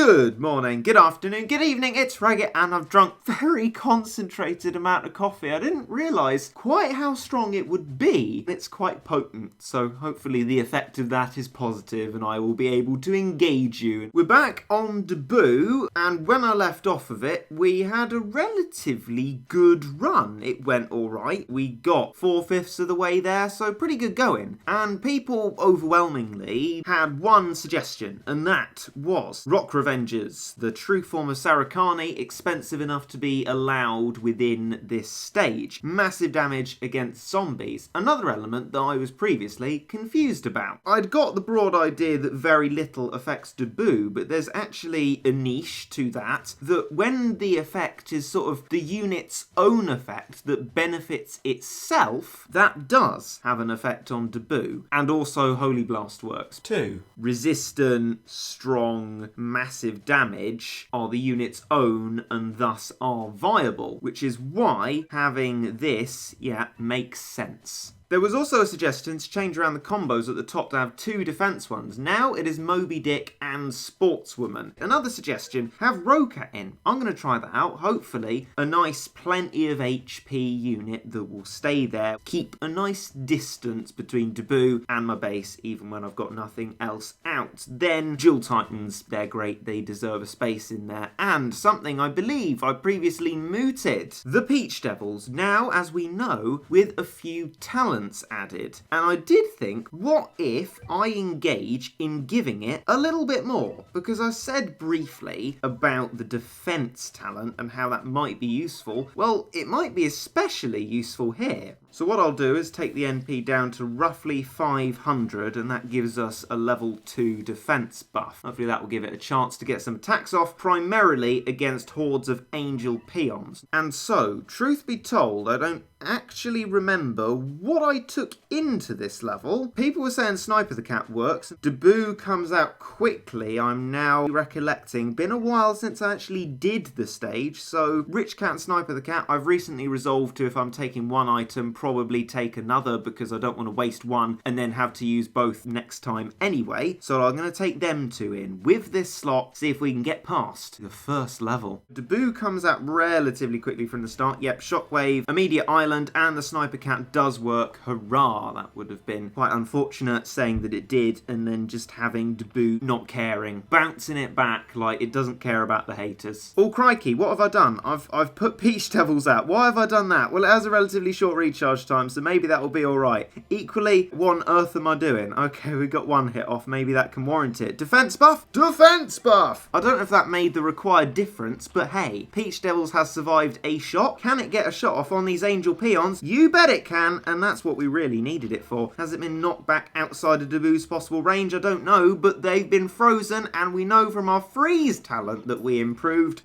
Good morning, good afternoon, good evening, it's Regit and I've drunk very concentrated amount of coffee. I didn't realise quite how strong it would be. It's quite potent, so hopefully the effect of that is positive and I will be able to engage you. We're back on debut, and when I left off of it, we had a relatively good run. It went alright. We got 4/5 of the way there, so pretty good going. And people overwhelmingly had one suggestion, and that was Rock Revengers, the true form of Sarakani, expensive enough to be allowed within this stage. Massive damage against zombies, another element that I was previously confused about. I'd got the broad idea that very little affects debut, but there's actually a niche to that when the effect is sort of the unit's own effect that benefits itself, that does have an effect on debut. And also Holy Blast works too. Resistant, strong, massive damage are the unit's own and thus are viable, which is why having this, makes sense. There was also a suggestion to change around the combos at the top to have two defense ones. Now it is Moby Dick and Sportswoman. Another suggestion, have Rokat in. I'm going to try that out. Hopefully a nice plenty of HP unit that will stay there. Keep a nice distance between debut and my base even when I've got nothing else out. Then Dual Titans, they're great. They deserve a space in there. And something I believe I previously mooted. The Peach Devils, now as we know, with a few talents added. And I did think, what if I engage in giving it a little bit more? Because I said briefly about the defense talent and how that might be useful. Well, it might be especially useful here. So what I'll do is take the NP down to roughly 500, and that gives us a level 2 defense buff. Hopefully that will give it a chance to get some attacks off, primarily against hordes of angel peons. And so, truth be told, I don't actually remember what I took into this level. People were saying Sniper the Cat works. Debut comes out quickly, I'm now recollecting. Been a while since I actually did the stage, so Rich Cat and Sniper the Cat, I've recently resolved to, if I'm taking one item, probably take another because I don't want to waste one and then have to use both next time anyway. So I'm going to take them two in with this slot, see if we can get past the first level. Debut comes out relatively quickly from the start. Yep, Shockwave, Immediate Island, and the Sniper Cat does work. Hurrah! That would have been quite unfortunate saying that it did and then just having Debut not caring, bouncing it back like it doesn't care about the haters. Oh crikey, what have I done? I've put Peach Devils out. Why have I done that? Well, it has a relatively short recharge time, so maybe that will be alright. Equally, what on earth am I doing? Okay, we got one hit off. Maybe that can warrant it. Defense buff? Defense buff! I don't know if that made the required difference, but hey, Peach Devils has survived a shot. Can it get a shot off on these angel peons? You bet it can, and that's what we really needed it for. Has it been knocked back outside of Debut's possible range? I don't know, but they've been frozen, and we know from our freeze talent that we improved.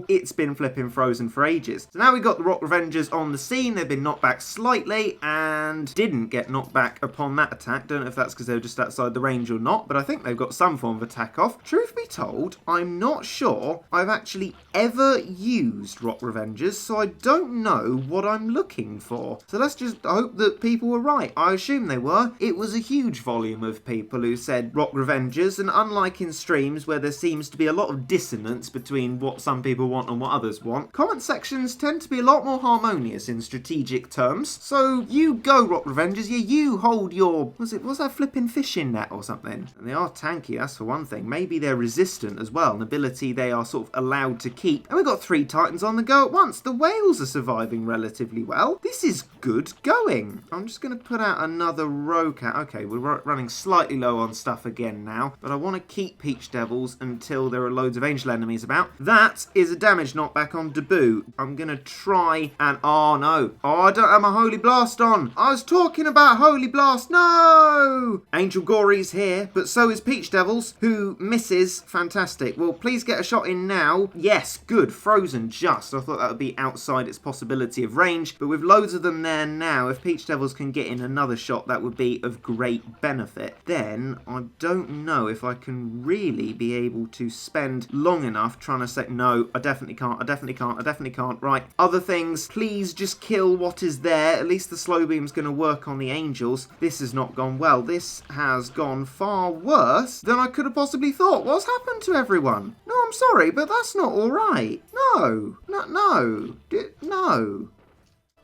It's been flipping frozen for ages. So now we've got the Rock Revengers on the scene. They've been knocked back slightly and didn't get knocked back upon that attack. Don't know if that's because they were just outside the range or not, but I think they've got some form of attack off. Truth be told, I'm not sure I've actually ever used Rock Revengers, so I don't know what I'm looking for. So let's just hope that people were right. I assume they were. It was a huge volume of people who said Rock Revengers, and unlike in streams where there seems to be a lot of dissonance between what some people want and what others want, comment sections tend to be a lot more harmonious in strategic terms. So you go, Rock Revengers. Yeah, you hold your... Was that flipping fishing net or something? And they are tanky, that's for one thing. Maybe they're resistant as well, an ability they are sort of allowed to keep. And we've got 3 Titans on the go at once. The whales are surviving relatively well. This is good going. I'm just going to put out another Rokat. Okay, we're running slightly low on stuff again now, but I want to keep Peach Devils until there are loads of angel enemies about. That is a damage knockback on Debut. I'm going to try and... Oh, no. Oh, I don't have my Holy Blast on. I was talking about Holy Blast. No! Angel Gory's here, but so is Peach Devils, who misses. Fantastic. Well, please get a shot in now. Yes, good. Frozen just. I thought that would be outside its possibility of range, but with loads of them there now, if Peach Devils can get in another shot, that would be of great benefit. Then, I don't know if I can really be able to spend long enough trying to say, no, I definitely can't. Right. Other things, please just kill what is there. there. At least the slow beam's going to work on the angels. This has not gone well. This has gone far worse than I could have possibly thought. What's happened to everyone? No, I'm sorry, but that's not all right. No.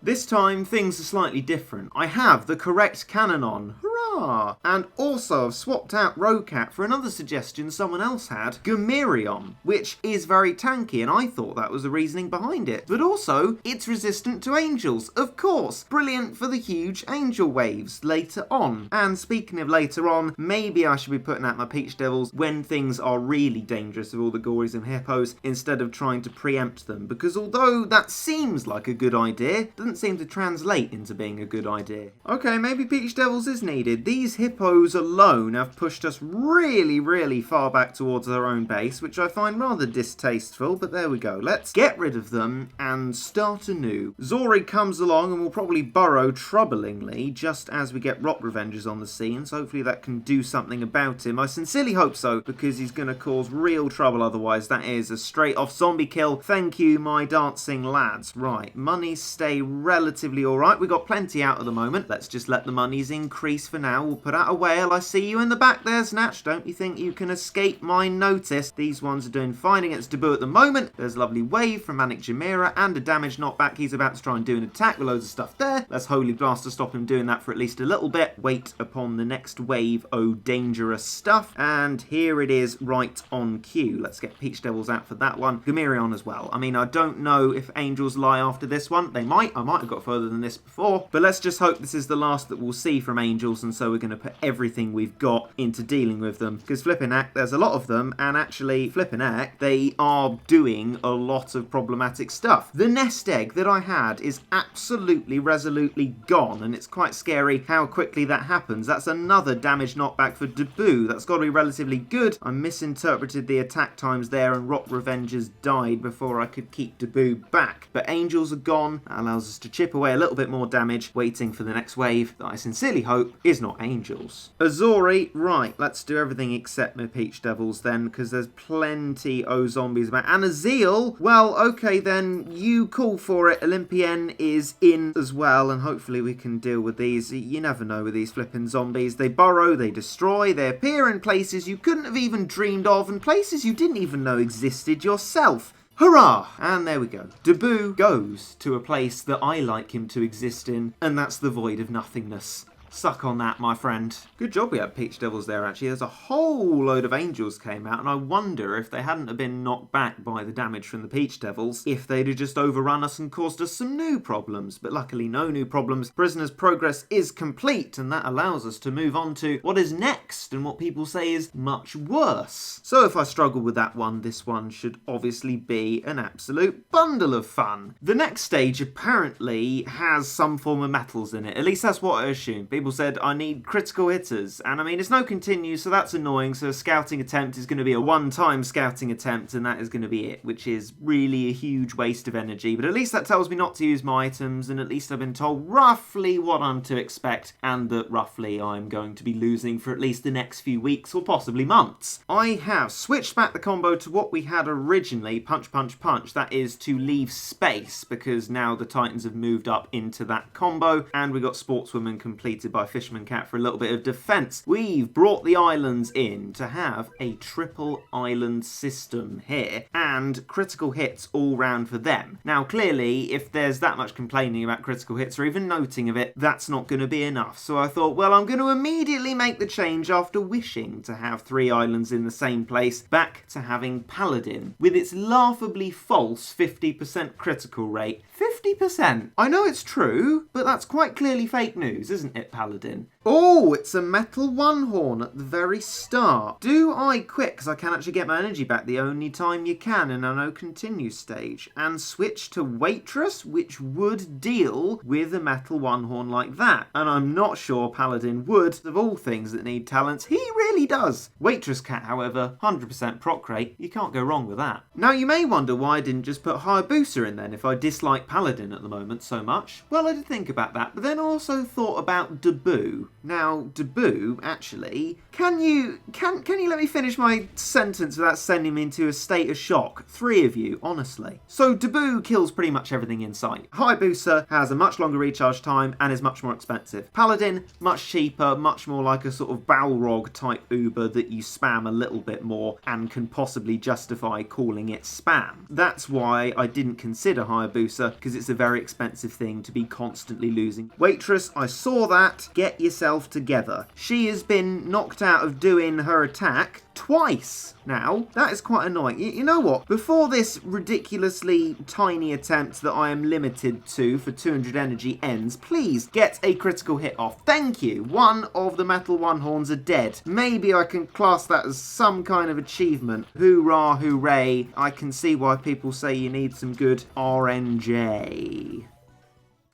This time, things are slightly different. I have the correct cannon on. Hurrah! And also, I've swapped out Rocat for another suggestion someone else had, Gomerion, which is very tanky, and I thought that was the reasoning behind it. But also, it's resistant to angels, of course. Brilliant for the huge angel waves later on. And speaking of later on, maybe I should be putting out my Peach Devils when things are really dangerous with all the Gories and Hippos, instead of trying to preempt them. Because although that seems like a good idea, it doesn't seem to translate into being a good idea. Okay, maybe Peach Devils is needed. These hippos alone have pushed us really, really far back towards their own base, which I find rather distasteful, but there we go. Let's get rid of them and start anew. Zori comes along and will probably burrow troublingly just as we get Rock Revengers on the scene, so hopefully that can do something about him. I sincerely hope so, because he's going to cause real trouble otherwise. That is a straight off zombie kill. Thank you, my dancing lads. Right, monies stay relatively alright. We've got plenty out at the moment. Let's just let the monies increase for now. We'll put out a whale. I see you in the back there, Snatch. Don't you think you can escape my notice? These ones are doing fine against Debut at the moment. There's a lovely wave from Manic Chimera and a damage knockback. He's about to try and do an attack with loads of stuff there. Let's Holy Blast to stop him doing that for at least a little bit. Wait upon the next wave, oh dangerous stuff. And here it is right on cue. Let's get Peach Devils out for that one. Gomerion as well. I mean, I don't know if angels lie after this one. They might. I might have got further than this before, but let's just hope this is the last that we'll see from angels, and so we're going to put everything we've got into dealing with them, because flipping heck, there's a lot of them, and actually flipping heck, they are doing a lot of problematic stuff. The nest egg that I had is absolutely resolutely gone, and it's quite scary how quickly that happens. That's another damage knockback for Debut. That's got to be relatively good. I misinterpreted the attack times there, and Rock Revengers died before I could keep Debut back, but angels are gone. That allows us to chip away a little bit more damage, waiting for the next wave that I sincerely hope is not angels. Azori, right, let's do everything except my Peach Devils then, because there's plenty of zombies about. And Azeel, well, okay then, you call for it. Olympian is in as well, and hopefully we can deal with these. You never know with these flipping zombies. They burrow, they destroy, they appear in places you couldn't have even dreamed of, and places you didn't even know existed yourself. Hurrah! And there we go. Debut goes to a place that I like him to exist in, and that's the void of nothingness. Suck on that, my friend. Good job we had Peach Devils there, actually. There's a whole load of angels came out, and I wonder if they hadn't have been knocked back by the damage from the Peach Devils, if they'd have just overrun us and caused us some new problems. But luckily, no new problems. Prisoner's progress is complete, and that allows us to move on to what is next, and what people say is much worse. So if I struggle with that one, this one should obviously be an absolute bundle of fun. The next stage apparently has some form of metals in it. At least that's what I assume. People said I need critical hitters, and I mean it's no continue, so that's annoying. So a scouting attempt is going to be a one-time scouting attempt, and that is going to be it, which is really a huge waste of energy. But at least that tells me not to use my items, and at least I've been told roughly what I'm to expect, and that roughly I'm going to be losing for at least the next few weeks or possibly months. I have switched back the combo to what we had originally, punch punch punch. That is to leave space, because now the Titans have moved up into that combo, and we got Sportswoman completed by Fisherman Cat for a little bit of defense. We've brought the islands in to have a triple island system here, and critical hits all round for them. Now clearly, if there's that much complaining about critical hits or even noting of it, that's not going to be enough. So I thought, well, I'm going to immediately make the change after wishing to have 3 islands in the same place, back to having Paladin with its laughably false 50% critical rate. 50%? I know it's true, but that's quite clearly fake news, isn't it, Paladin? Oh, it's a metal one horn at the very start. Do I quit, because I can actually get my energy back the only time you can in a no continue stage, and switch to Waitress, which would deal with a metal one horn like that? And I'm not sure Paladin would. Of all things that need talents, he really does. Waitress Cat, however, 100% proc rate. You can't go wrong with that. Now you may wonder why I didn't just put Hayabusa in then if I dislike Paladin Paladin at the moment so much? Well, I did think about that, but then I also thought about debut. Now, debut, actually, can you let me finish my sentence without sending me into a state of shock? 3 of you, honestly. So debut kills pretty much everything in sight. Hayabusa has a much longer recharge time and is much more expensive. Paladin, much cheaper, much more like a sort of Balrog type Uber that you spam a little bit more and can possibly justify calling it spam. That's why I didn't consider Hayabusa, because it's a very expensive thing to be constantly losing. Waitress, I saw that. Get yourself together. She has been knocked out of doing her attack twice now. That is quite annoying. You know what? Before this ridiculously tiny attempt that I am limited to for 200 energy ends, please get a critical hit off. Thank you. One of the metal one horns are dead. Maybe I can class that as some kind of achievement. Hoorah, hooray. I can see why people say you need some good RNG.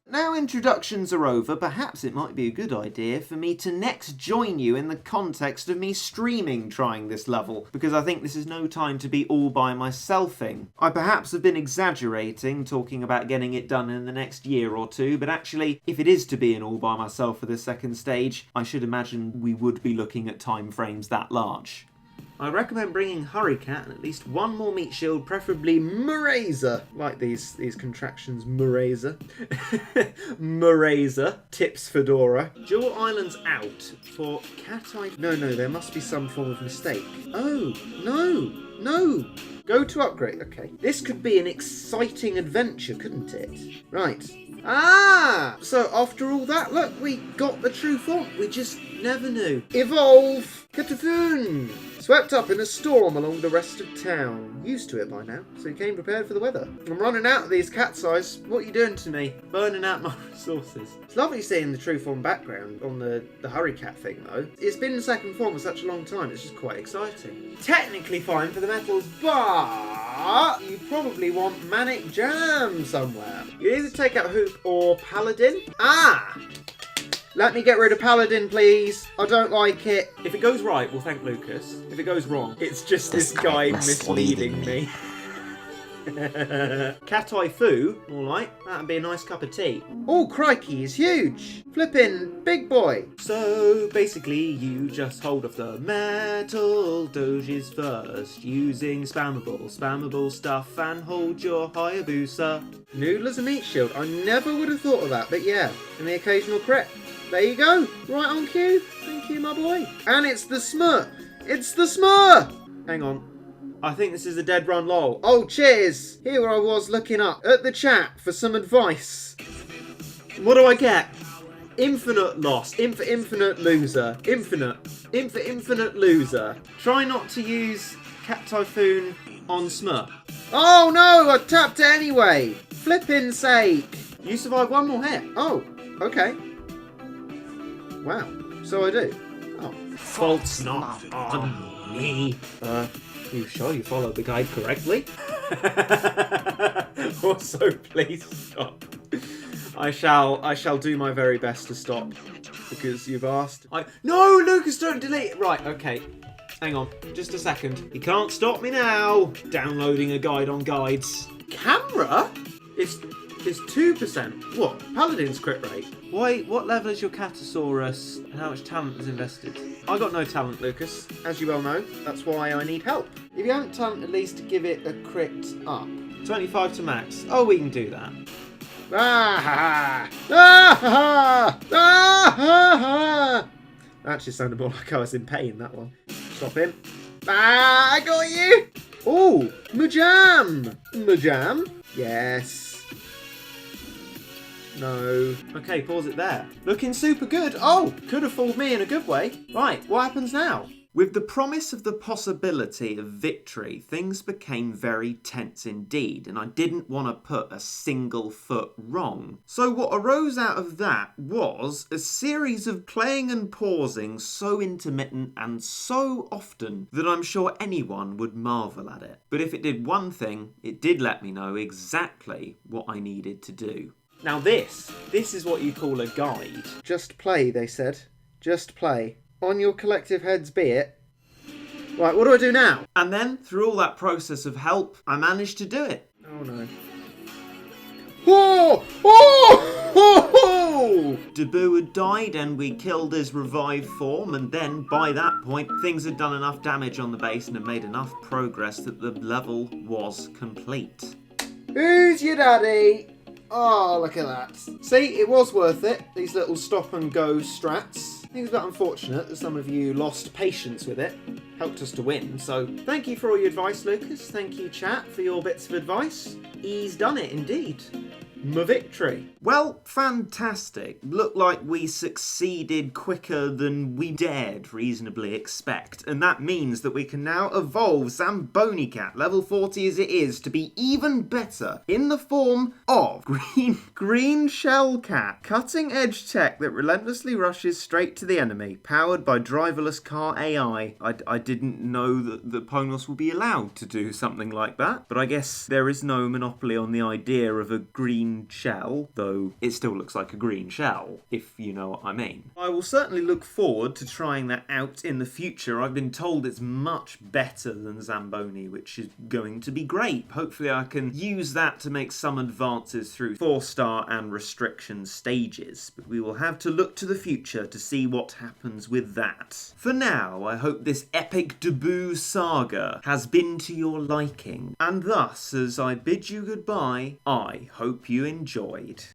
Now introductions are over, perhaps it might be a good idea for me to next join you in the context of me streaming trying this level, because I think this is no time to be all by myselfing. I perhaps have been exaggerating, talking about getting it done in the next year or two, but actually, if it is to be an all by myself for the second stage, I should imagine we would be looking at time frames that large. I recommend bringing Hurrycat and at least one more meat shield, preferably Murazer. Like these contractions, Murazer. Murazer. Tips Fedora. Jewel Island's out for Cat Eye... No, there must be some form of mistake. Oh, no. Go to upgrade. Okay. This could be an exciting adventure, couldn't it? Right. Ah! So after all that, look, we got the true form. We just never knew. Evolve! Catafoon! Swept up in a storm along the rest of town. Used to it by now, so he came prepared for the weather. I'm running out of these cat's eyes. What are you doing to me? Burning out my resources. It's lovely seeing the true form background on the Hurrycat thing, though. It's been in second form for such a long time, it's just quite exciting. Technically fine for the metals, but you probably want Manic Jam somewhere. You either take out Hoop or Paladin. Ah! Let me get rid of Paladin, please. I don't like it. If it goes right, we'll thank Lucas. If it goes wrong, it's just this guy misleading me. Cat Eye Foo, alright. That'd be a nice cup of tea. Oh, crikey, he's huge. Flippin' big boy. So, basically, you just hold off the metal doges first, using spammable stuff, and hold your Hayabusa. Noodle as a meat shield. I never would have thought of that, but yeah. And the occasional crit. There you go. Right on cue. Thank you, my boy. And it's the Smur. It's the Smur. Hang on. I think this is a dead run lol. Oh, cheers. Here I was looking up at the chat for some advice. What do I get? Infinite loss. Infinite loser. Infinite loser. Try not to use Cat Typhoon on Smur. Oh, no. I tapped it anyway. Flippin' sake. You survived one more hit. Oh, okay. Wow, so I do. Oh. Fault's not on me. You sure you followed the guide correctly? Also, please stop. I shall do my very best to stop, because you've asked. No, Lucas, don't delete it. Right, okay. Hang on, just a second. You can't stop me now. Downloading a guide on guides. Camera? It's 2%. What? Paladin's crit rate? Why? What level is your Catasaurus and how much talent is invested? I got no talent, Lucas. As you well know, that's why I need help. If you haven't talent, at least give it a crit up. 25 to max. Oh, we can do that. Ah ha ha! That actually sounded more like I was in pain, that one. Stop him. Ah, I got you! Oh, Mujam! Mujam? Yes. No. Okay, pause it there. Looking super good. Oh, could have fooled me in a good way. Right, what happens now? With the promise of the possibility of victory, things became very tense indeed, and I didn't want to put a single foot wrong. So what arose out of that was a series of playing and pausing so intermittent and so often that I'm sure anyone would marvel at it. But if it did one thing, it did let me know exactly what I needed to do. Now this is what you call a guide. Just play, they said. Just play. On your collective heads be it. Right, what do I do now? And then, through all that process of help, I managed to do it. Oh no. Oh! Oh! Oh! Oh! Dabu had died and we killed his revived form, and then by that point things had done enough damage on the base and had made enough progress that the level was complete. Who's your daddy? Oh, look at that. See, it was worth it, these little stop and go strats. I think it's a bit unfortunate that some of you lost patience with it. Helped us to win, so thank you for all your advice, Lucas. Thank you, chat, for your bits of advice. He's done it, indeed. My victory. Well, fantastic. Looked like we succeeded quicker than we dared reasonably expect, and that means that we can now evolve Zamboni Cat, level 40 as it is, to be even better in the form of Green Shell Cat. Cutting edge tech that relentlessly rushes straight to the enemy, powered by driverless car AI. I didn't know that Ponos will be allowed to do something like that, but I guess there is no monopoly on the idea of a green shell, though it still looks like a green shell, if you know what I mean. I will certainly look forward to trying that out in the future. I've been told it's much better than Zamboni, which is going to be great. Hopefully I can use that to make some advances through 4-star and restriction stages, but we will have to look to the future to see what happens with that. For now, I hope this epic debut saga has been to your liking, and thus, as I bid you goodbye, I hope you enjoyed.